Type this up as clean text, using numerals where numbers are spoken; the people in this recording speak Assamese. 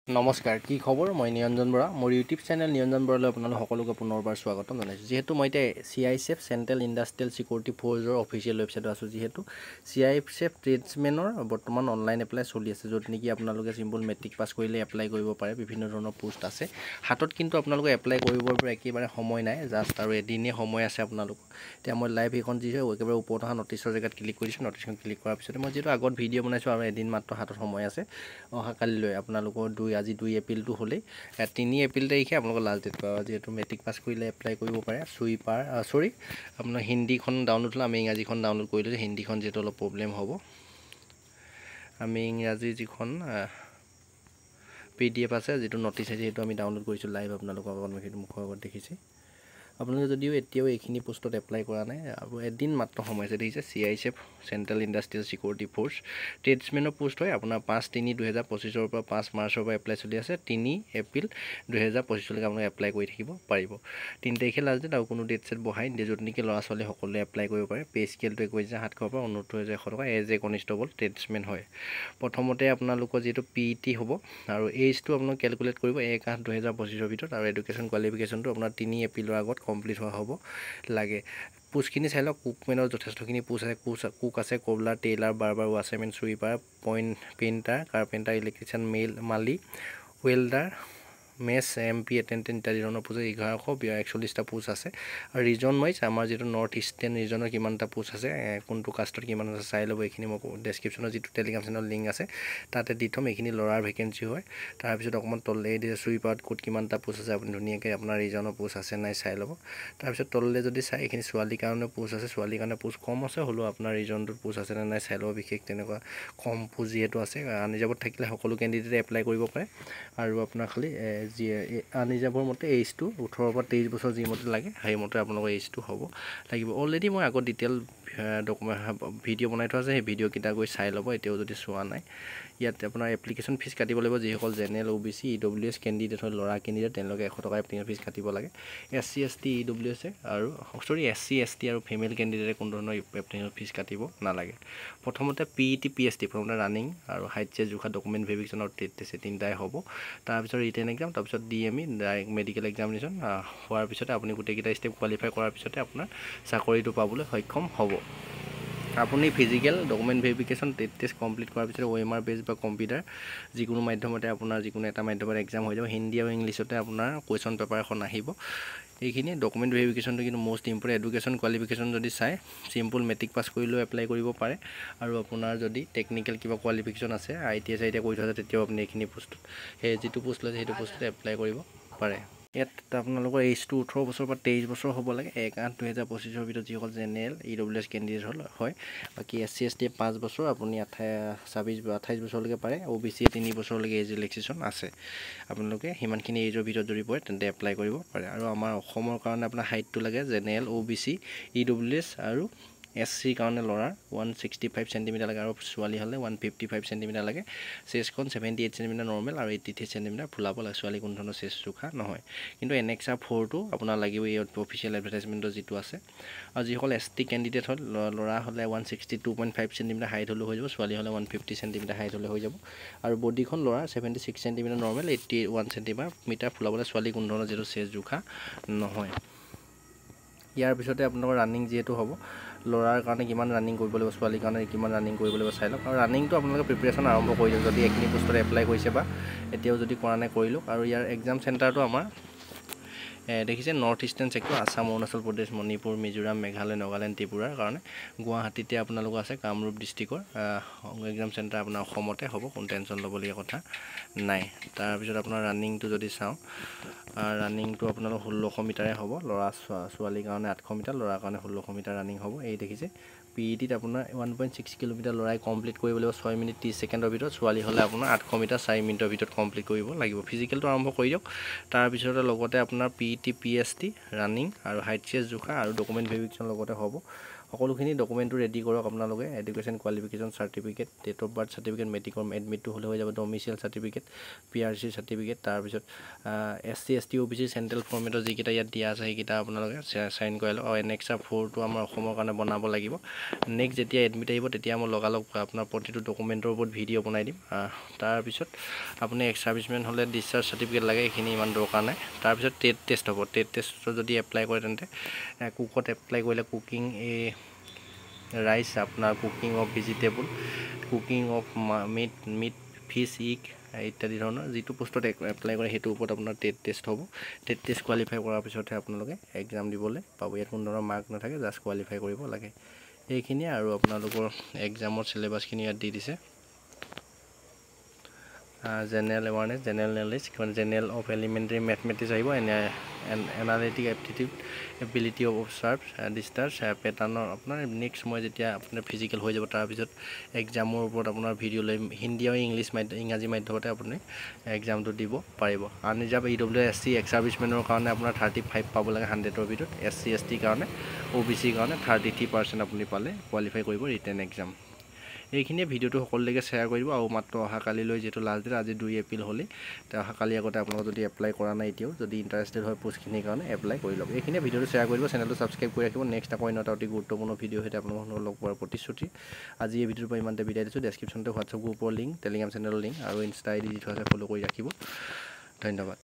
নমস্কাৰ কি খবৰ মই নিৰঞ্জন বৰা মোৰ ইউটিউব চেনেল নিৰঞ্জন বৰালৈ আপোনালোক সকলোকে পুনৰবাৰ স্বাগতম জনাইছোঁ যিহেতু মই এতিয়া CISF চেণ্ট্ৰেল ইণ্ডাষ্ট্ৰিয়েল চিকিউৰিটি ফ'ৰ্চৰ অফিচিয়েল ৱেবছাইটত আছোঁ যিহেতু CISF ট্ৰেডছমেনৰ বৰ্তমান অনলাইন এপ্লাই চলি আছে য'ত নেকি আপোনালোকে চিম্পল মেট্ৰিক পাছ কৰিলে এপ্লাই কৰিব পাৰে বিভিন্ন ধৰণৰ পোষ্ট আছে হাতত কিন্তু আপোনালোকে এপ্লাই কৰিবৰ পৰা একেবাৰে সময় নাই জাষ্ট আৰু এদিনেই সময় আছে আপোনালোক এতিয়া মই লাইভ এইখন যি হয় একেবাৰে ওপৰত অহা নটিছৰ জেগাত ক্লিক কৰিছোঁ নটিছখন ক্লিক কৰাৰ পিছতে মই যিহেতু আগত ভিডিঅ' বনাইছোঁ আৰু এদিন মাত্ৰ হাতত সময় আছে অহাকালিলৈ আপোনালোকৰ আজি 2 এপ্ৰিলটো হ'লেই 3 এপ্ৰিল তাৰিখে আপোনালোকৰ লাষ্ট ডেট পাব যিহেতু মেট্ৰিক পাছ কৰিলে এপ্লাই কৰিব পাৰে সুইপাৰ আপোনাৰ হিন্দীখন ডাউনলোড হ'লে আমি ইংৰাজীখন ডাউনলোড কৰিলোঁ যে হিন্দীখন যিহেতু অলপ প্ৰব্লেম হ'ব আমি ইংৰাজী যিখন PDF আছে যিটো নটিছ আছে যিহেতু আমি ডাউনলোড কৰিছোঁ লাইভ আপোনালোকৰ আগত মই সেইটো মুখৰ আগত দেখিছে আপোনালোকে যদিও এতিয়াও এইখিনি পোষ্টত এপ্লাই কৰা নাই আৰু এদিন মাত্ৰ সময় আছে দেখিছে CISF central industrial security force ট্ৰেডছমেনৰ পোষ্ট হয় আপোনাৰ 5/3/2025 পৰা 5 মাৰ্চৰ পৰা এপ্লাই চলি আছে 3 এপ্ৰিল 2025 লৈকে আপোনালোকে এপ্লাই কৰি থাকিব পাৰিব 3 তাৰিখে লাষ্ট ডেট আৰু কোনো ডেট চেট বহাই নিদিয়ে য'ত নেকি ল'ৰা ছোৱালী সকলোৱে এপ্লাই কৰিব পাৰে পে স্কেলটো 21,700 পৰা 69,100 টকা এজ এ কনষ্টেবল ট্ৰেডছমেন হয় প্ৰথমতে আপোনালোকৰ যিটো PET হ'ব আৰু এইজটো আপোনালোক কেলকুলেট কৰিব 1/8/2025 ভিতৰত আৰু এডুকেশ্যন কোৱালিফিকেশ্যনটো আপোনাৰ 3 এপ্ৰিলৰ আগত কমপ্লিট হোৱা হ'ব লাগে পোষ্টখিনি চাই লওক কুকমেনৰ যথেষ্টখিনি পোষ্ট আছে কুক আছে cobbler tailor barber washerman sweeper painter carpenter electrician মালি ৱেল্ডাৰ মেছ MP এটেণ্ডেণ্ট ইত্যাদি ধৰণৰ পোষ্ট 1141টা পোষ্ট আছে আৰু ৰিজন ৱাইজ আমাৰ যিটো নৰ্থ ইষ্টাৰ্ণ ৰিজনৰ কিমানটা পোষ্ট আছে কোনটো কাষ্টত কিমান আছে চাই ল'ব এইখিনি মই ডেছক্ৰিপশ্যনত যিটো টেলিগ্ৰাম চেনেলৰ লিংক আছে তাতে দি থ'ম এইখিনি ল'ৰাৰ ভেকেঞ্চি হয় তাৰপিছত অকণমান তললৈ দিছে চুইপাৰত ক'ত কিমানটা পোষ্ট আছে আপুনি ধুনীয়াকৈ আপোনাৰ ৰিজনৰ পোষ্ট আছে নাই চাই ল'ব তাৰপিছত তললৈ যদি চাই এইখিনি ছোৱালীৰ কাৰণে পোষ্ট আছে ছোৱালীৰ কাৰণে পোষ্ট কম আছে হ'লেও আপোনাৰ ৰিজনটোত পোষ্ট আছে নে নাই চাই ল'ব বিশেষ তেনেকুৱা কম পোষ্ট যিহেতু আছে আনৰিজাৰ্ভত থাকিলে সকলো কেণ্ডিডেটে এপ্লাই কৰিব পাৰে আৰু আপোনাৰ খালি যি আনৰিজাৰ্ভৰ মতে এইজটো 18 পৰা 23 বছৰ যিমতে লাগে সেইমতে আপোনালোকৰ এইজটো হ'ব লাগিব অলৰেডি মই আগত ডিটেইল ভিডিঅ' বনাই থোৱা আছে সেই ভিডিঅ'কেইটা গৈ চাই ল'ব এতিয়াও যদি চোৱা নাই ইয়াত আপোনাৰ এপ্লিকেশ্যন ফিজ কাটিব লাগিব যিসকল জেনেৰেল OBC EWS কেণ্ডিডেট হয় ল'ৰা কেণ্ডিডেট তেওঁলোকে 100 টকা এপ্লিকেশ্যন ফিজ কাটিব লাগে SC ST EWS আৰু SC ST আৰু ফিমেল কেণ্ডিডেটে কোনো ধৰণৰ এপ্লিকেশ্যন ফিজ কাটিব নালাগে প্ৰথমতে PET PST প্ৰথমতে ৰানিং আৰু হাইট চেজ জোখা ডকুমেণ্ট ভেৰিফিকেশ্যন আৰু টেষ্ট তিনিটাই হ'ব তাৰপিছত ৰিটেন এক্সাম তাৰপিছত DME ডাইৰেক্ট মেডিকেল এক্সামিনেশ্যন হোৱাৰ পিছতে আপুনি গোটেইকেইটা ষ্টেপ কোৱালিফাই কৰাৰ পিছতে আপোনাৰ চাকৰিটো পাবলৈ সক্ষম হ'ব আপুনি physical document verification test complete কৰাৰ পিছত OMR বেছ বা কম্পিউটাৰ যিকোনো মাধ্যমতে আপোনাৰ যিকোনো এটা মাধ্যমত এক্সাম হৈ যাব হিন্দী আৰু ইংলিছতে আপোনাৰ কুৱেশ্যন পেপাৰ এখন আহিব এইখিনি ডকুমেণ্ট ভেৰিফিকেশ্যনটো কিন্তু মষ্ট ইম্পৰ্টেণ্ট এডুকেশ্যন কোৱালিফিকেশ্যন যদি চাই চিম্পল মেট্ৰিক পাছ কৰিলেও এপ্লাই কৰিব পাৰে আৰু আপোনাৰ যদি টেকনিকেল কিবা কোৱালিফিকেশ্যন আছে ITS কৰি থোৱা আছে তেতিয়াও আপুনি এইখিনি পোষ্টত সেই যিটো পোষ্ট লৈছে সেইটো পোষ্টত এপ্লাই কৰিব পাৰে ইয়াত আপোনালোকৰ এইজটো 18 বছৰ পৰা 23 বছৰ হ'ব লাগে 1/8/2025 ভিতৰত যিসকল জেনেৰেল EWS কেণ্ডিডেট হয় বাকী SC ST 5 বছৰ আপুনি 28 বছৰলৈকে পাৰে OBC 3 বছৰলৈকে এজ ৰিলেক্সেশ্যন আছে আপোনালোকে সিমানখিনি এজৰ ভিতৰত যদি পৰে তেন্তে এপ্লাই কৰিব পাৰে আৰু আমাৰ অসমৰ কাৰণে আপোনাৰ হাইটটো লাগে জেনেৰেল OBC EWS আৰু SC কাৰণে ল'ৰাৰ 165 চেণ্টিমিটাৰ লাগে আৰু ছোৱালী হ'লে 155 চেণ্টিমিটাৰ লাগে চেষ্টখন 78 চেণ্টিমিটাৰ নৰ্মেল আৰু 83 চেণ্টিমিটাৰ ফুলাব লাগে ছোৱালী কোনো ধৰণৰ চেষ্ট জোখা নহয় কিন্তু NXR 4টো আপোনাৰ লাগিব এই অফিচিয়েল এডভাৰটাইজমেণ্টৰ যিটো আছে আৰু যিসকল ST কেণ্ডিডেট হ'ল ল'ৰা হ'লে 162.5 চেণ্টিমিটাৰ হাইট হ'লেও হৈ যাব ছোৱালী হ'লে 150 চেণ্টিমিটাৰ হাইট হ'লে হৈ যাব আৰু বডিখন ল'ৰা 76 চেণ্টিমিটাৰ নৰ্মেল 81 চেণ্টিমিটাৰ ফুলাবলৈ ছোৱালী কোনো ধৰণৰ যিটো চেষ্ট জোখা নহয় ইয়াৰ পিছতে আপোনালোকৰ ৰানিং যিহেতু হ'ব ল'ৰাৰ কাৰণে কিমান ৰানিং কৰিব লাগিব ছোৱালীৰ কাৰণে কিমান ৰানিং কৰিব লাগিব চাই লওক আৰু ৰানিংটো আপোনালোকে প্ৰিপেৰেশ্যন আৰম্ভ কৰি দিয়ক যদি এইখিনি পোষ্টত এপ্লাই কৰিছে বা এতিয়াও যদি কৰা নাই কৰি লওক আৰু ইয়াৰ এক্সাম চেণ্টাৰটো আমাৰ দেখিছে north eastern sector Assam Arunachal Pradesh Manipur Mizoram Meghalaya Nagaland ত্ৰিপুৰাৰ কাৰণে গুৱাহাটীতে আপোনালোকৰ আছে কামৰূপ ডিষ্ট্ৰিক্টৰ এক্সাম চেণ্টাৰ আপোনাৰ অসমতে হ'ব কোনো টেনশ্যন ল'বলগীয়া কথা নাই তাৰপিছত আপোনাৰ ৰানিংটো যদি চাওঁ ৰানিংটো আপোনালোকৰ 1600 মিটাৰে হ'ব ল'ৰা ছোৱালীৰ কাৰণে 800 মিটাৰ ল'ৰাৰ কাৰণে 1600 মিটাৰ ৰানিং হ'ব এই দেখিছে PETত আপোনাৰ 1.6 কিলোমিটাৰ ল'ৰাই কমপ্লিট কৰিব লাগিব 6 মিনিট 30 ছেকেণ্ডৰ ভিতৰত ছোৱালী হ'লে আপোনাৰ 800 মিটাৰ 4 মিনিটৰ ভিতৰত কমপ্লিট কৰিব লাগিব ফিজিকেলটো আৰম্ভ কৰি দিয়ক তাৰপিছতে লগতে আপোনাৰ PET PST ৰানিং আৰু হাইট চেষ্ট জোখা আৰু ডকুমেণ্ট ভেৰিফিকেশ্যন লগতে হ'ব সকলোখিনি ডকুমেণ্টটো ৰেডি কৰক আপোনালোকে education qualification certificate date of birth certificate মেট্ৰিকৰ এডমিটটো হ'লে হৈ যাব ডমিচিয়েল চাৰ্টিফিকেট PRC চাৰ্টিফিকেট তাৰপিছত SC ST OBC চেণ্ট্ৰেল ফৰ্মেটৰ যিকেইটা ইয়াত দিয়া আছে সেইকেইটা আপোনালোকে চাইন কৰি লওক আৰু এনেক্সা 4টো আমাৰ অসমৰ কাৰণে বনাব লাগিব নেক্সট যেতিয়া এডমিট আহিব তেতিয়া মই লগালগ আপোনাৰ প্ৰতিটো ডকুমেণ্টৰ ওপৰত ভিডিঅ' বনাই দিম তাৰপিছত আপুনি এক্স ছাৰ্ভিচমেন হ'লে ডিছচাৰ্জ চাৰ্টিফিকেট লাগে এইখিনি ইমান দৰকাৰ নাই তাৰপিছত টেট টেষ্ট হ'ব টেট টেষ্টৰ যদি এপ্লাই কৰে তেন্তে কুকত এপ্লাই কৰিলে কুকিং ৰাইচ আপোনাৰ cooking of vegetable cooking of meat fish egg ইত্যাদি ধৰণৰ যিটো পোষ্টত এপ্লাই কৰে সেইটোৰ ওপৰত আপোনাৰ টেট টেষ্ট হ'ব টেট টেষ্ট কোৱালিফাই কৰাৰ পিছতহে আপোনালোকে এক্সাম দিবলৈ পাব ইয়াত কোনো ধৰণৰ মাৰ্ক নাথাকে জাষ্ট কোৱালিফাই কৰিব লাগে এইখিনিয়ে আৰু আপোনালোকৰ এক্সামৰ চিলেবাছখিনি ইয়াত দি দিছে general awareness general knowledge general of elementary mathematics আহিব analytic aptitude ability of observe ডিষ্টাৰ্ছ পেটাৰ্ণৰ আপোনাৰ নেক্সট মই যেতিয়া আপোনাৰ ফিজিকেল হৈ যাব তাৰপিছত এক্সামৰ ওপৰত আপোনাৰ ভিডিঅ' লৈ হিন্দী আৰু ইংৰাজী মাধ্যমতে আপুনি এক্সামটো দিব পাৰিব আনৰিজাৰ্ভ EWS এক্স ছাৰ্ভিচমেনৰ কাৰণে আপোনাৰ 35 পাব লাগে 100ৰ ভিতৰত SC ST কাৰণে OBC কাৰণে 33% আপুনি পালে কোৱালিফাই কৰিব ৰিটেন এক্সাম এইখিনিয়ে ভিডিঅ'টো সকলোলৈকে শ্বেয়াৰ কৰিব আৰু মাত্ৰ অহাকালিলৈ যিহেতু লাষ্ট ডেট আজি 2 এপ্ৰিল হ'লেই অহাকালি আগতে আপোনালোকে যদি এপ্লাই কৰা নাই এতিয়াও যদি ইণ্টাৰেষ্টেড হয় পোষ্টখিনিৰ কাৰণে এপ্লাই কৰি লওক এইখিনিয়ে ভিডিঅ'টো শ্বেয়াৰ কৰিব চেনেলটো ছাবস্ক্ৰাইব কৰি ৰাখিব নেক্সট আকৌ অন্য এটা অতি গুৰুত্বপূৰ্ণ ভিডিঅ' সৈতে আপোনালোকক লগ পোৱাৰ প্ৰতিশ্ৰুতি আজি এই ভিডিঅ'টোৰ পৰা ইমানতে বিদায় দিছোঁ ডেছক্ৰিপশ্যনতে হোৱাটছআপ গ্ৰুপৰ লিংক টেলিগ্ৰাম চেনেলৰ লিংক আৰু ইনষ্টা ID দি থোৱা আছে ফ'ল' কৰি ৰাখিব ধন্যবাদ